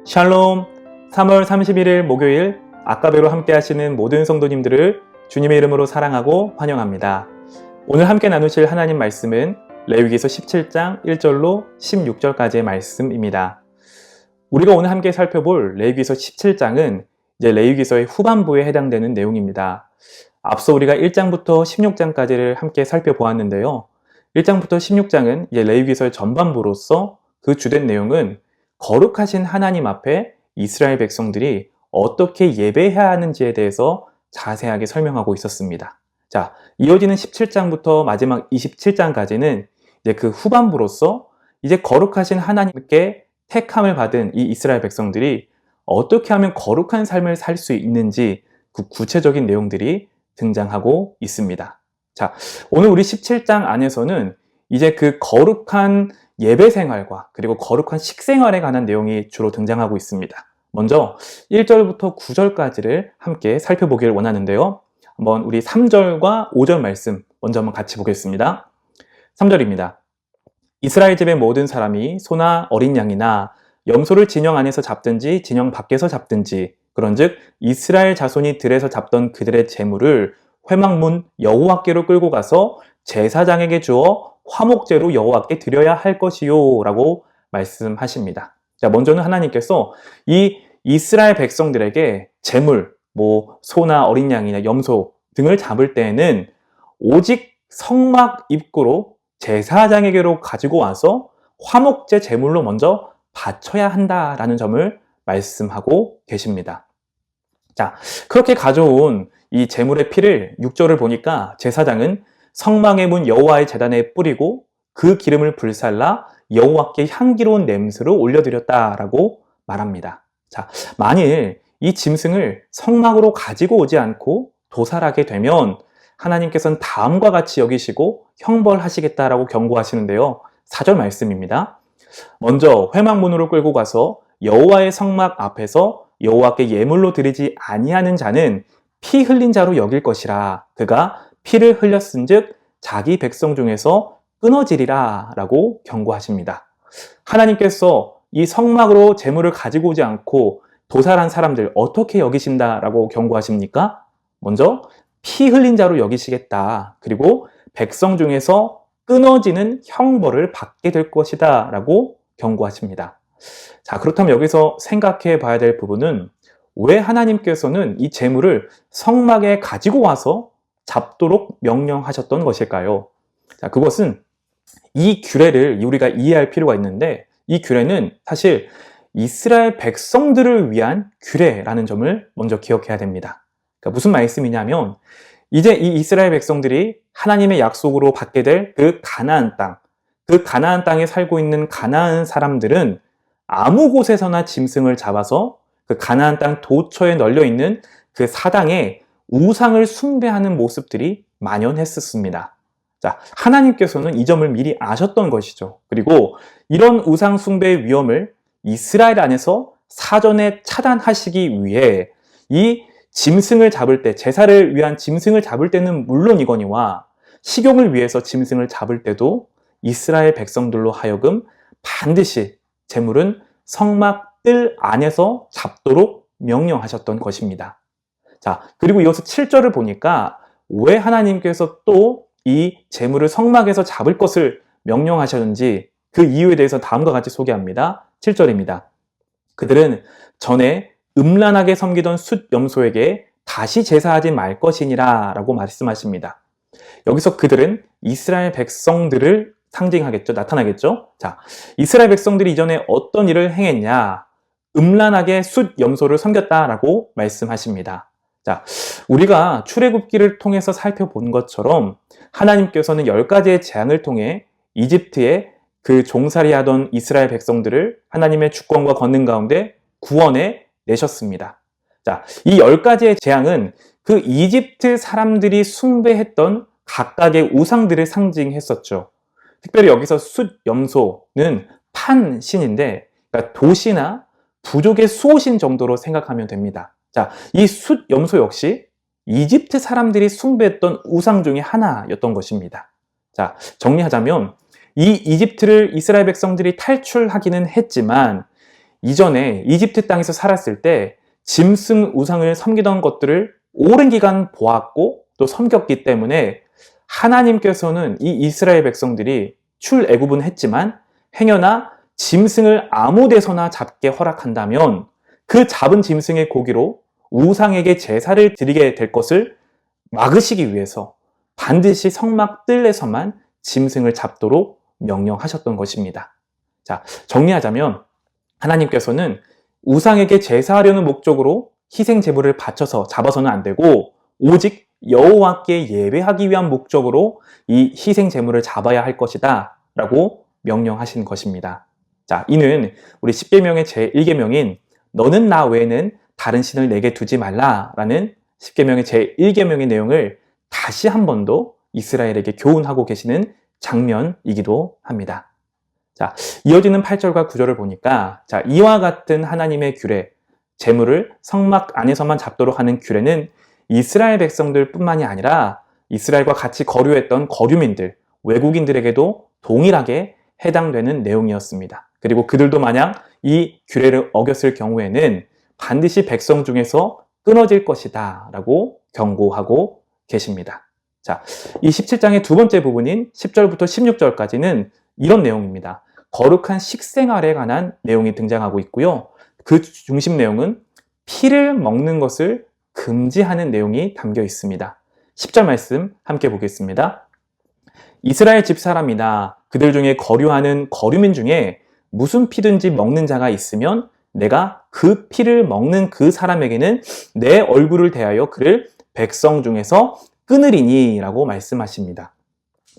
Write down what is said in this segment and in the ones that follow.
샬롬. 3월 31일 목요일 아까배로 함께 하시는 모든 성도님들을 주님의 이름으로 사랑하고 환영합니다. 오늘 함께 나누실 하나님 말씀은 레위기서 17장 1절로 16절까지의 말씀입니다. 우리가 오늘 함께 살펴볼 레위기서 17장은 이제 레위기서의 후반부에 해당되는 내용입니다. 앞서 우리가 1장부터 16장까지를 함께 살펴보았는데요. 1장부터 16장은 이제 레위기서의 전반부로서 그 주된 내용은 거룩하신 하나님 앞에 이스라엘 백성들이 어떻게 예배해야 하는지에 대해서 자세하게 설명하고 있었습니다. 자, 이어지는 17장부터 마지막 27장까지는 이제 그 후반부로서 이제 거룩하신 하나님께 택함을 받은 이 이스라엘 백성들이 어떻게 하면 거룩한 삶을 살 수 있는지 그 구체적인 내용들이 등장하고 있습니다. 자, 오늘 우리 17장 안에서는 이제 그 거룩한 예배 생활과 그리고 거룩한 식생활에 관한 내용이 주로 등장하고 있습니다. 먼저 1절부터 9절까지를 함께 살펴보길 원하는데요. 한번 우리 3절과 5절 말씀 먼저 한번 같이 보겠습니다. 3절입니다. 이스라엘 집의 모든 사람이 소나 어린 양이나 염소를 진영 안에서 잡든지 진영 밖에서 잡든지 그런즉 이스라엘 자손이 들에서 잡던 그들의 재물을 회막문 여호와께로 끌고 가서 제사장에게 주어 화목제로 여호와께 드려야 할 것이요 라고 말씀하십니다. 자, 먼저는 하나님께서 이 이스라엘 백성들에게 재물, 소나 어린 양이나 염소 등을 잡을 때에는 오직 성막 입구로 제사장에게로 가지고 와서 화목제 제물로 먼저 바쳐야 한다라는 점을 말씀하고 계십니다. 자, 그렇게 가져온 이 제물의 피를 6절을 보니까 제사장은 성막의 문 여호와의 제단에 뿌리고 그 기름을 불살라 여호와께 향기로운 냄새를 올려드렸다라고 말합니다. 자, 만일 이 짐승을 성막으로 가지고 오지 않고 도살하게 되면 하나님께서는 다음과 같이 여기시고 형벌하시겠다라고 경고하시는데요. 4절 말씀입니다. 먼저 회막문으로 끌고 가서 여호와의 성막 앞에서 여호와께 예물로 드리지 아니하는 자는 피 흘린 자로 여길 것이라. 그가 피를 흘렸은즉 자기 백성 중에서 끊어지리라 라고 경고하십니다. 하나님께서 이 성막으로 재물을 가지고 오지 않고 도살한 사람들 어떻게 여기신다라고 경고하십니까? 먼저 피 흘린 자로 여기시겠다. 그리고 백성 중에서 끊어지는 형벌을 받게 될 것이다 라고 경고하십니다. 자, 그렇다면 여기서 생각해 봐야 될 부분은 왜 하나님께서는 이 재물을 성막에 가지고 와서 잡도록 명령하셨던 것일까요? 자, 그것은 이 규례를 우리가 이해할 필요가 있는데 이 규례는 사실 이스라엘 백성들을 위한 규례라는 점을 먼저 기억해야 됩니다. 그러니까 무슨 말씀이냐면 이제 이 이스라엘 백성들이 하나님의 약속으로 받게 될 그 가나안 땅, 그 가나안 땅에 살고 있는 가나안 사람들은 아무 곳에서나 짐승을 잡아서 그 가나안 땅 도처에 널려 있는 그 사당에 우상을 숭배하는 모습들이 만연했었습니다. 자, 하나님께서는 이 점을 미리 아셨던 것이죠. 그리고 이런 우상 숭배의 위험을 이스라엘 안에서 사전에 차단하시기 위해 이 짐승을 잡을 때, 제사를 위한 짐승을 잡을 때는 물론이거니와 식용을 위해서 짐승을 잡을 때도 이스라엘 백성들로 하여금 반드시 제물은 성막 뜰 안에서 잡도록 명령하셨던 것입니다. 자, 그리고 이어서 7절을 보니까 왜 하나님께서 또 이 제물을 성막에서 잡을 것을 명령하셨는지 그 이유에 대해서 다음과 같이 소개합니다. 7절입니다. 그들은 전에 음란하게 섬기던 숫 염소에게 다시 제사하지 말 것이니라 라고 말씀하십니다. 여기서 그들은 이스라엘 백성들을 상징하겠죠. 나타나겠죠. 자, 이스라엘 백성들이 이전에 어떤 일을 행했냐? 음란하게 숫 염소를 섬겼다라고 말씀하십니다. 자, 우리가 출애굽기를 통해서 살펴본 것처럼 하나님께서는 10가지의 재앙을 통해 이집트에 그 종살이하던 이스라엘 백성들을 하나님의 주권과 권능 가운데 구원해 내셨습니다. 자, 이 10가지의 재앙은 그 이집트 사람들이 숭배했던 각각의 우상들을 상징했었죠. 특별히 여기서 숫 염소는 판신인데 그러니까 도시나 부족의 수호신 정도로 생각하면 됩니다. 자, 이 숫 염소 역시 이집트 사람들이 숭배했던 우상 중에 하나였던 것입니다. 자, 정리하자면 이 이집트를 이스라엘 백성들이 탈출하기는 했지만 이전에 이집트 땅에서 살았을 때 짐승 우상을 섬기던 것들을 오랜 기간 보았고 또 섬겼기 때문에 하나님께서는 이 이스라엘 백성들이 출애굽은 했지만 행여나 짐승을 아무 데서나 잡게 허락한다면 그 잡은 짐승의 고기로 우상에게 제사를 드리게 될 것을 막으시기 위해서 반드시 성막 뜰에서만 짐승을 잡도록 명령하셨던 것입니다. 자, 정리하자면 하나님께서는 우상에게 제사하려는 목적으로 희생 제물을 바쳐서 잡아서는 안 되고 오직 여호와께 예배하기 위한 목적으로 이 희생 제물을 잡아야 할 것이다 라고 명령하신 것입니다. 자, 이는 우리 10계명의 제1계명인 너는 나 외에는 다른 신을 내게 두지 말라라는 10계명의 제1계명의 내용을 다시 한 번 더 이스라엘에게 교훈하고 계시는 장면이기도 합니다. 자, 이어지는 8절과 9절을 보니까 자, 이와 같은 하나님의 규례, 제물을 성막 안에서만 잡도록 하는 규례는 이스라엘 백성들 뿐만이 아니라 이스라엘과 같이 거류했던 거류민들, 외국인들에게도 동일하게 해당되는 내용이었습니다. 그리고 그들도 만약 이 규례를 어겼을 경우에는 반드시 백성 중에서 끊어질 것이다 라고 경고하고 계십니다. 자, 이 17장의 두 번째 부분인 10절부터 16절까지는 이런 내용입니다. 거룩한 식생활에 관한 내용이 등장하고 있고요. 그 중심 내용은 피를 먹는 것을 금지하는 내용이 담겨 있습니다. 10절 말씀 함께 보겠습니다. 이스라엘 집사람이나 그들 중에 거류하는 거류민 중에 무슨 피든지 먹는 자가 있으면 내가 그 피를 먹는 그 사람에게는 내 얼굴을 대하여 그를 백성 중에서 끊으리니 라고 말씀하십니다.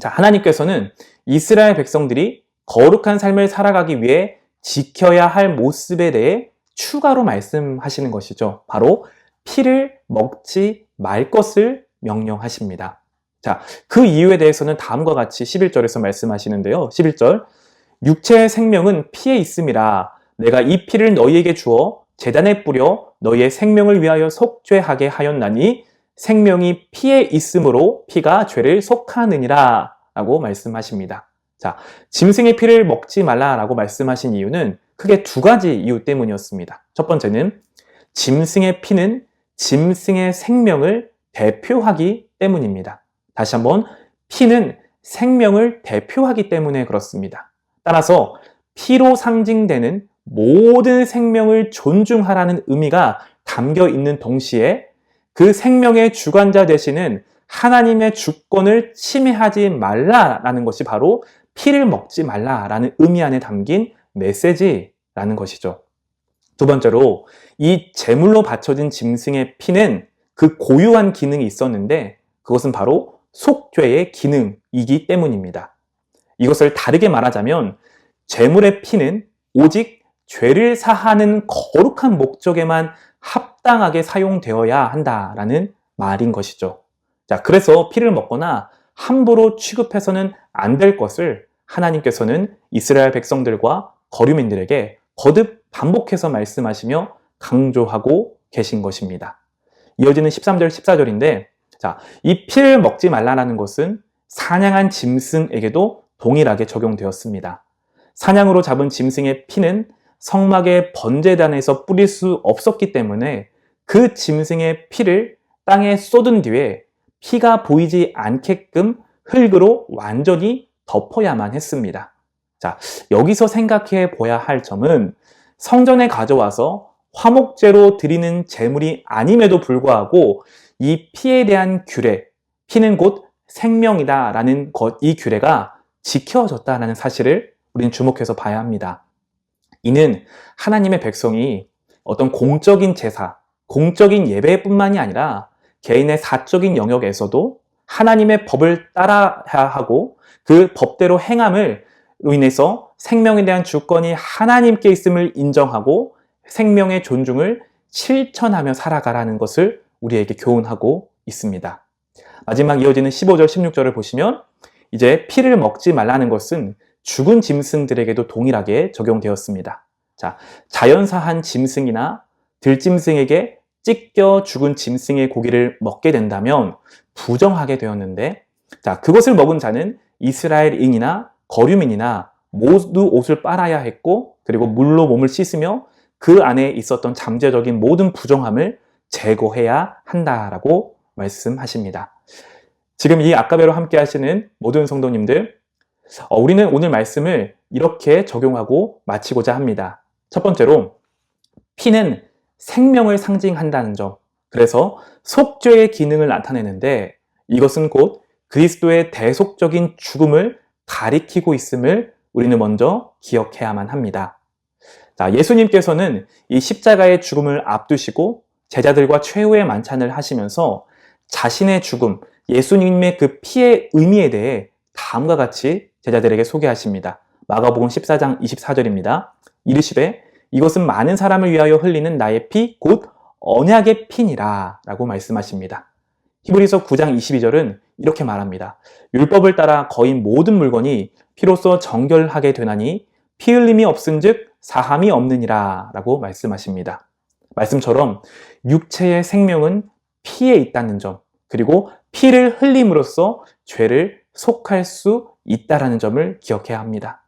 자, 하나님께서는 이스라엘 백성들이 거룩한 삶을 살아가기 위해 지켜야 할 모습에 대해 추가로 말씀하시는 것이죠. 바로 피를 먹지 말 것을 명령하십니다. 자, 그 이유에 대해서는 다음과 같이 11절에서 말씀하시는데요. 11절, 육체의 생명은 피에 있음이라 내가 이 피를 너희에게 주어 제단에 뿌려 너희의 생명을 위하여 속죄하게 하였나니 생명이 피에 있으므로 피가 죄를 속하느니라 라고 말씀하십니다. 자, 짐승의 피를 먹지 말라라고 말씀하신 이유는 크게 두 가지 이유 때문이었습니다. 첫 번째는 짐승의 피는 짐승의 생명을 대표하기 때문입니다. 다시 한번, 피는 생명을 대표하기 때문에 그렇습니다. 따라서 피로 상징되는 모든 생명을 존중하라는 의미가 담겨 있는 동시에 그 생명의 주관자 되시는 하나님의 주권을 침해하지 말라라는 것이 바로 피를 먹지 말라라는 의미 안에 담긴 메시지라는 것이죠. 두 번째로 이 제물로 바쳐진 짐승의 피는 그 고유한 기능이 있었는데 그것은 바로 속죄의 기능이기 때문입니다. 이것을 다르게 말하자면 제물의 피는 오직 죄를 사하는 거룩한 목적에만 합당하게 사용되어야 한다라는 말인 것이죠. 자, 그래서 피를 먹거나 함부로 취급해서는 안 될 것을 하나님께서는 이스라엘 백성들과 거류민들에게 거듭 반복해서 말씀하시며 강조하고 계신 것입니다. 이어지는 13절, 14절인데 자, 이 피를 먹지 말라는 것은 사냥한 짐승에게도 동일하게 적용되었습니다. 사냥으로 잡은 짐승의 피는 성막의 번제단에서 뿌릴 수 없었기 때문에 그 짐승의 피를 땅에 쏟은 뒤에 피가 보이지 않게끔 흙으로 완전히 덮어야만 했습니다. 자, 여기서 생각해 보아야 할 점은 성전에 가져와서 화목제로 드리는 제물이 아님에도 불구하고 이 피에 대한 규례, 피는 곧 생명이다라는 이 규례가 지켜졌다는 사실을 우리는 주목해서 봐야 합니다. 이는 하나님의 백성이 어떤 공적인 제사, 공적인 예배뿐만이 아니라 개인의 사적인 영역에서도 하나님의 법을 따라야 하고 그 법대로 행함으로 인해서 생명에 대한 주권이 하나님께 있음을 인정하고 생명의 존중을 실천하며 살아가라는 것을 우리에게 교훈하고 있습니다. 마지막 이어지는 15절, 16절을 보시면 이제 피를 먹지 말라는 것은 죽은 짐승들에게도 동일하게 적용되었습니다. 자, 자연사한 짐승이나 들짐승에게 찢겨 죽은 짐승의 고기를 먹게 된다면 부정하게 되었는데, 자, 그것을 먹은 자는 이스라엘인이나 거류민이나 모두 옷을 빨아야 했고, 그리고 물로 몸을 씻으며 그 안에 있었던 잠재적인 모든 부정함을 제거해야 한다라고 말씀하십니다. 지금 이 아까베로 함께 하시는 모든 성도님들, 우리는 오늘 말씀을 이렇게 적용하고 마치고자 합니다. 첫 번째로, 피는 생명을 상징한다는 점, 그래서 속죄의 기능을 나타내는데 이것은 곧 그리스도의 대속적인 죽음을 가리키고 있음을 우리는 먼저 기억해야만 합니다. 자, 예수님께서는 이 십자가의 죽음을 앞두시고 제자들과 최후의 만찬을 하시면서 자신의 죽음, 예수님의 그 피의 의미에 대해 다음과 같이 제자들에게 소개하십니다. 마가복음 14장 24절입니다. 이르시되 이것은 많은 사람을 위하여 흘리는 나의 피, 곧 언약의 피니라 라고 말씀하십니다. 히브리서 9장 22절은 이렇게 말합니다. 율법을 따라 거의 모든 물건이 피로써 정결하게 되나니 피 흘림이 없은즉 사함이 없느니라 라고 말씀하십니다. 말씀처럼 육체의 생명은 피에 있다는 점, 그리고 피를 흘림으로써 죄를 속할 수 있다는 점을 기억해야 합니다.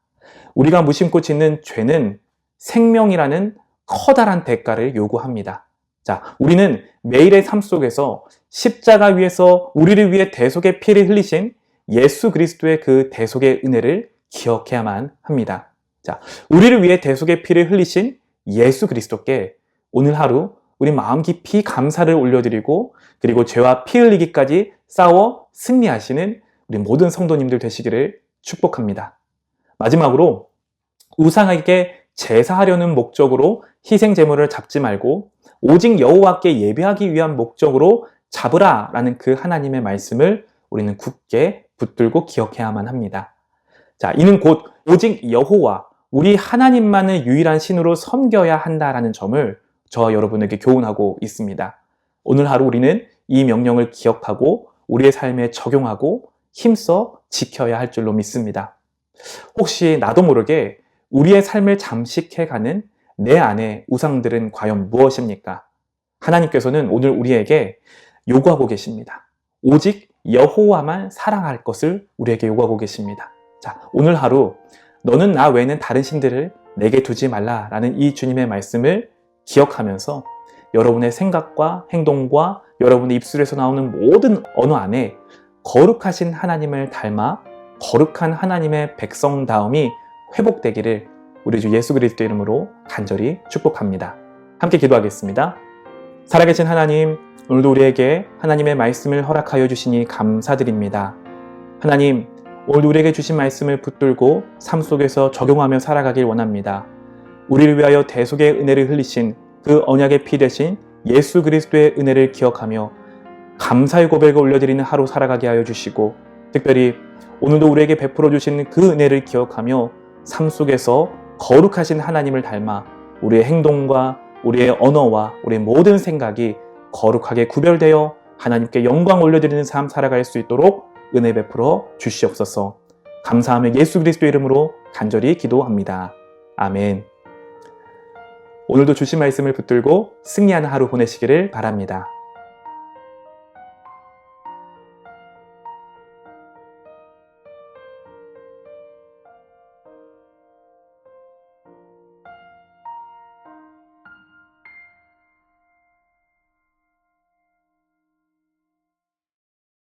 우리가 무심코 짓는 죄는 생명이라는 커다란 대가를 요구합니다. 자, 우리는 매일의 삶 속에서 십자가 위에서 우리를 위해 대속의 피를 흘리신 예수 그리스도의 그 대속의 은혜를 기억해야만 합니다. 자, 우리를 위해 대속의 피를 흘리신 예수 그리스도께 오늘 하루 우리 마음 깊이 감사를 올려드리고 그리고 죄와 피 흘리기까지 싸워 승리하시는 우리 모든 성도님들 되시기를 축복합니다. 마지막으로 우상에게 제사하려는 목적으로 희생 제물을 잡지 말고 오직 여호와께 예배하기 위한 목적으로 잡으라 라는 그 하나님의 말씀을 우리는 굳게 붙들고 기억해야만 합니다. 자, 이는 곧 오직 여호와, 우리 하나님만을 유일한 신으로 섬겨야 한다라는 점을 저와 여러분에게 교훈하고 있습니다. 오늘 하루 우리는 이 명령을 기억하고 우리의 삶에 적용하고 힘써 지켜야 할 줄로 믿습니다. 혹시 나도 모르게 우리의 삶을 잠식해가는 내 안의 우상들은 과연 무엇입니까? 하나님께서는 오늘 우리에게 요구하고 계십니다. 오직 여호와만 사랑할 것을 우리에게 요구하고 계십니다. 자, 오늘 하루 너는 나 외에는 다른 신들을 내게 두지 말라라는 이 주님의 말씀을 기억하면서 여러분의 생각과 행동과 여러분의 입술에서 나오는 모든 언어 안에 거룩하신 하나님을 닮아 거룩한 하나님의 백성다움이 회복되기를 우리 주 예수 그리스도 이름으로 간절히 축복합니다. 함께 기도하겠습니다. 살아계신 하나님, 오늘도 우리에게 하나님의 말씀을 허락하여 주시니 감사드립니다. 하나님, 오늘도 우리에게 주신 말씀을 붙들고 삶 속에서 적용하며 살아가길 원합니다. 우리를 위하여 대속의 은혜를 흘리신 그 언약의 피 대신 예수 그리스도의 은혜를 기억하며 감사의 고백을 올려드리는 하루 살아가게 하여 주시고 특별히 오늘도 우리에게 베풀어 주신 그 은혜를 기억하며 삶 속에서 거룩하신 하나님을 닮아 우리의 행동과 우리의 언어와 우리의 모든 생각이 거룩하게 구별되어 하나님께 영광 올려드리는 삶 살아갈 수 있도록 은혜 베풀어 주시옵소서. 감사하며 예수 그리스도 이름으로 간절히 기도합니다. 아멘. 오늘도 주신 말씀을 붙들고 승리하는 하루 보내시기를 바랍니다.